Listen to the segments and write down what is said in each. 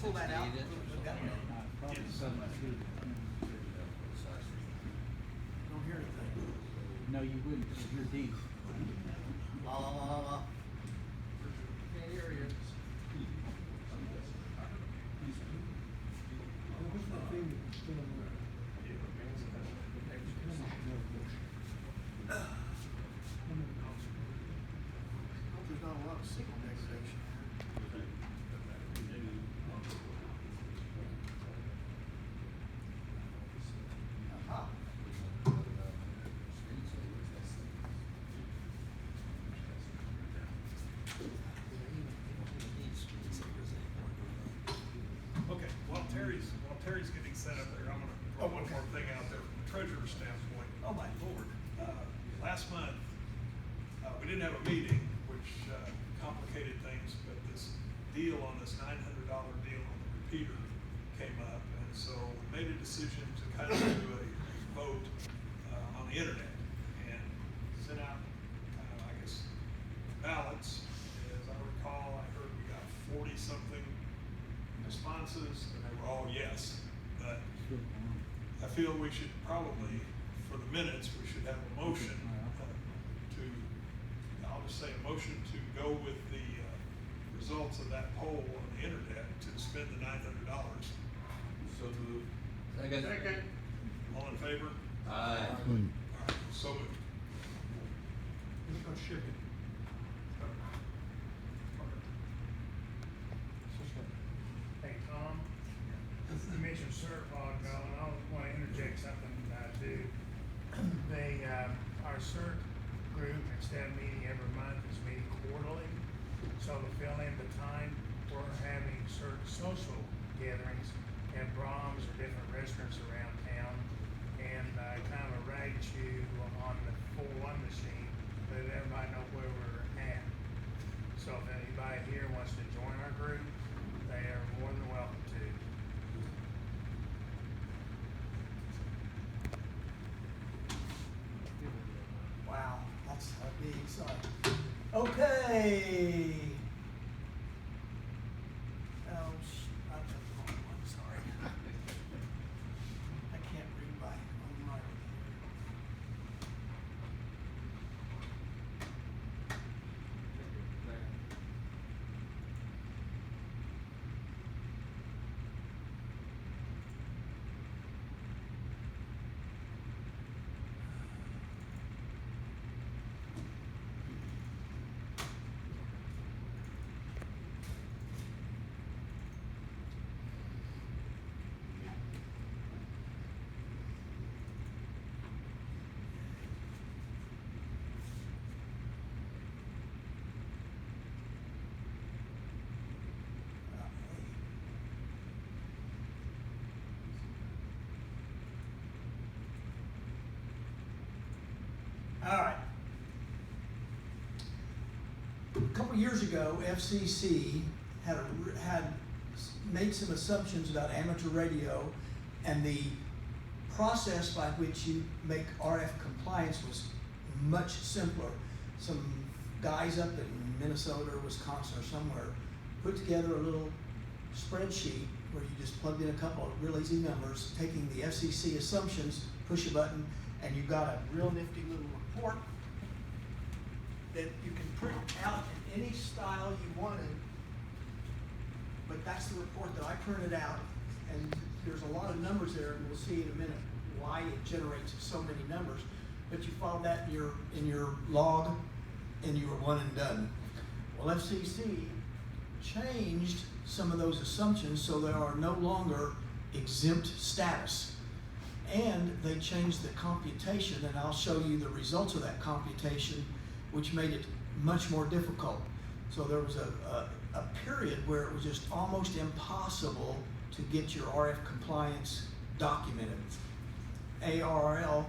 pull that out? Don't hear anything. No, you wouldn't, because you're deep. La la la la. Can't hear you. There's not a lot of signal degradation here. Aha. Okay, while Terry's getting set up there, I'm gonna throw one more thing out there from the treasurer's standpoint. Oh, my Lord. Last month, we didn't have a meeting, which complicated things, but this deal on this $900 deal on the repeater came up, and so we made a decision to kind of do a vote on the internet and sent out, I guess, ballots. As I recall, I heard we got 40-something responses, and they were all yes. But I feel we should probably, for the minutes, we should have a motion I'll just say a motion to go with the results of that poll on the internet to spend the $900. So moved. Second. All in favor? Aye. All right, so moved. Go ship it. Hey, Tom, you mentioned cert a while ago, and I want to interject something that I do. Our cert group, instead of meeting every month, is meeting quarterly. So to fill in the time, we're having certain social gatherings at Brahms or different restaurants around town, and kind of a rag chew on the 4-1 machine, let everybody know where we're at. So if anybody here wants to join our group, they are more than welcome to. Wow, that's a big sign. Okay. Oh, I've got the wrong one, sorry. I can't read my own writing. All right. A couple years ago, FCC had made some assumptions about amateur radio, and the process by which you make RF compliance was much simpler. Some guys up in Minnesota or Wisconsin or somewhere put together a little spreadsheet where you just plugged in a couple of real easy numbers, taking the FCC assumptions, push a button, and you got a real nifty little report that you can print out in any style you wanted. But that's the report that I printed out, and there's a lot of numbers there, and we'll see in a minute why it generates so many numbers. But you follow that in your log, and you were one and done. Well, FCC changed some of those assumptions so they are no longer exempt status. And they changed the computation, and I'll show you the results of that computation, which made it much more difficult. So there was a period where it was just almost impossible to get your RF compliance documented. ARRL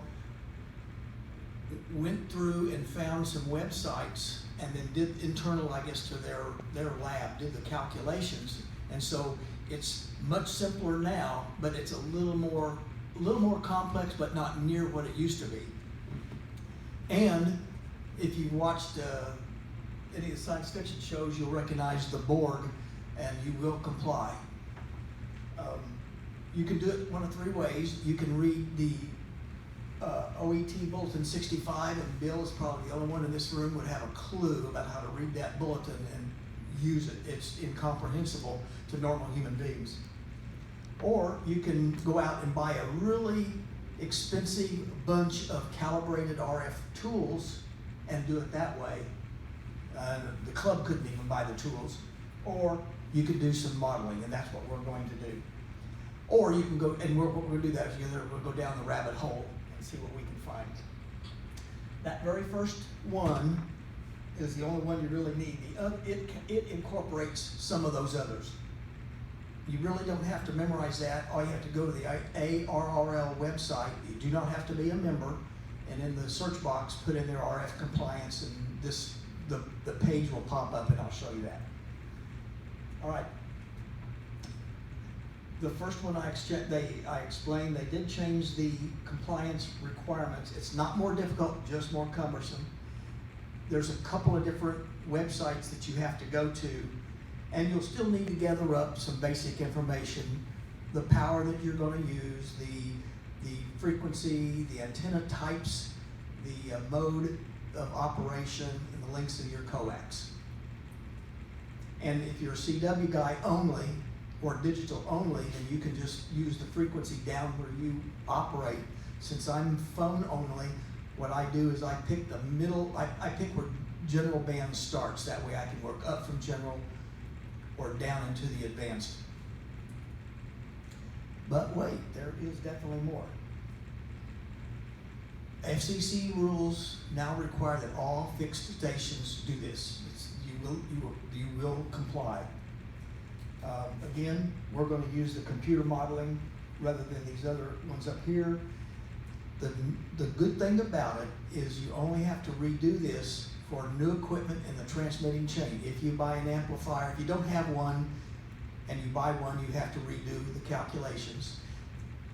went through and found some websites and then did internal, I guess, to their lab, did the calculations. And so it's much simpler now, but it's a little more complex, but not near what it used to be. And if you've watched any of the science fiction shows, you'll recognize the Borg, and you will comply. You can do it one of three ways. You can read the OET Bulletin 65, and Bill is probably the only one in this room would have a clue about how to read that bulletin and use it. It's incomprehensible to normal human beings. Or you can go out and buy a really expensive bunch of calibrated RF tools and do it that way. The club couldn't even buy the tools. Or you could do some modeling, and that's what we're going to do. Or you can go, and we'll do that together, we'll go down the rabbit hole and see what we can find. That very first one is the only one you really need. It incorporates some of those others. You really don't have to memorize that. All you have to go to the ARRL website. You do not have to be a member. And in the search box, put in their RF compliance, and the page will pop up, and I'll show you that. All right. The first one I explained, they did change the compliance requirements. It's not more difficult, just more cumbersome. There's a couple of different websites that you have to go to, and you'll still need to gather up some basic information, the power that you're going to use, the frequency, the antenna types, the mode of operation, and the lengths of your coax. And if you're a CW guy only, or digital only, then you can just use the frequency down where you operate. Since I'm phone only, what I do is I pick the middle, I pick where general band starts. That way I can work up from general or down into the advanced. But wait, there is definitely more. FCC rules now require that all fixed stations do this. You will comply. Again, we're going to use the computer modeling rather than these other ones up here. The good thing about it is you only have to redo this for new equipment in the transmitting chain. If you buy an amplifier, if you don't have one and you buy one, you have to redo the calculations.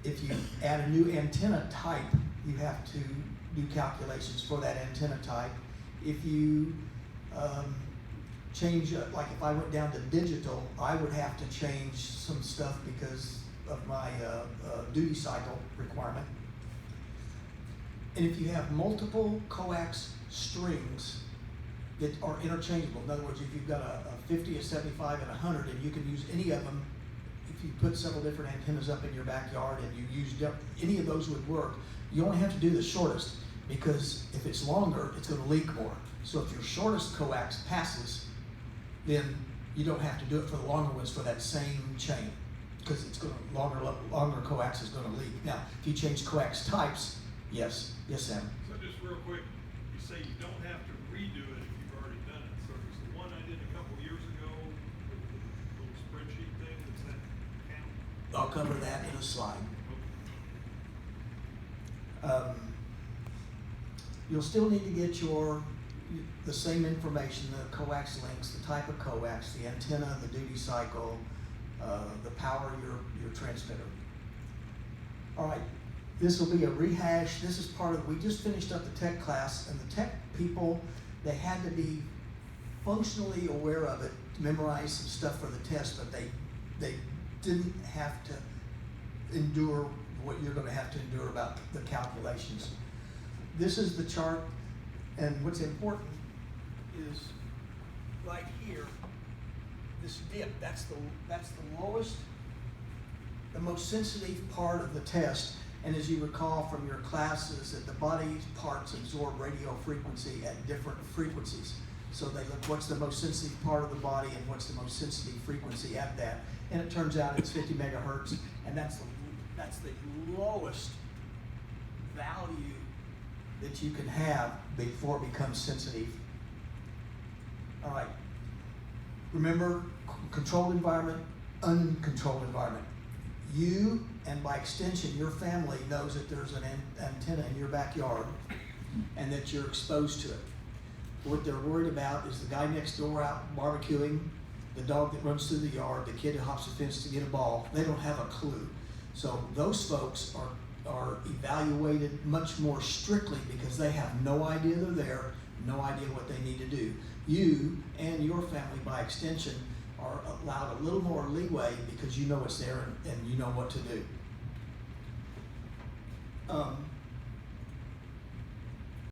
If you add a new antenna type, you have to do calculations for that antenna type. If you change, like if I went down to digital, I would have to change some stuff because of my duty cycle requirement. And if you have multiple coax strings that are interchangeable, in other words, if you've got a 50, a 75, and a 100, and you can use any of them, if you put several different antennas up in your backyard and you use any of those would work, you only have to do the shortest, because if it's longer, it's going to leak more. So if your shortest coax passes, then you don't have to do it for the longer ones for that same chain, because it's going to longer coax is going to leak. Now, if you change coax types, yes, Sam. So just real quick, you say you don't have to redo it if you've already done it. So there's the one I did a couple years ago with the little spreadsheet thing. Does that count? I'll cover that in a slide. You'll still need to get the same information, the coax links, the type of coax, the antenna, the duty cycle, the power of your transmitter. All right, this will be a rehash. This is part of, we just finished up the tech class, and the tech people, they had to be functionally aware of it to memorize some stuff for the test, but they didn't have to endure what you're going to have to endure about the calculations. This is the chart, and what's important is right here, this dip, that's the lowest, the most sensitive part of the test. And as you recall from your classes, that the body parts absorb radio frequency at different frequencies. So they look, what's the most sensitive part of the body and what's the most sensitive frequency at that? And it turns out it's 50 megahertz, and that's the lowest value that you can have before it becomes sensitive. All right. Remember, controlled environment, uncontrolled environment. You, and by extension, your family knows that there's an antenna in your backyard and that you're exposed to it. What they're worried about is the guy next door out barbecuing, the dog that runs through the yard, the kid who hops the fence to get a ball. They don't have a clue. So those folks are evaluated much more strictly because they have no idea they're there, no idea what they need to do. You and your family, by extension, are allowed a little more leeway because you know it's there and you know what to do.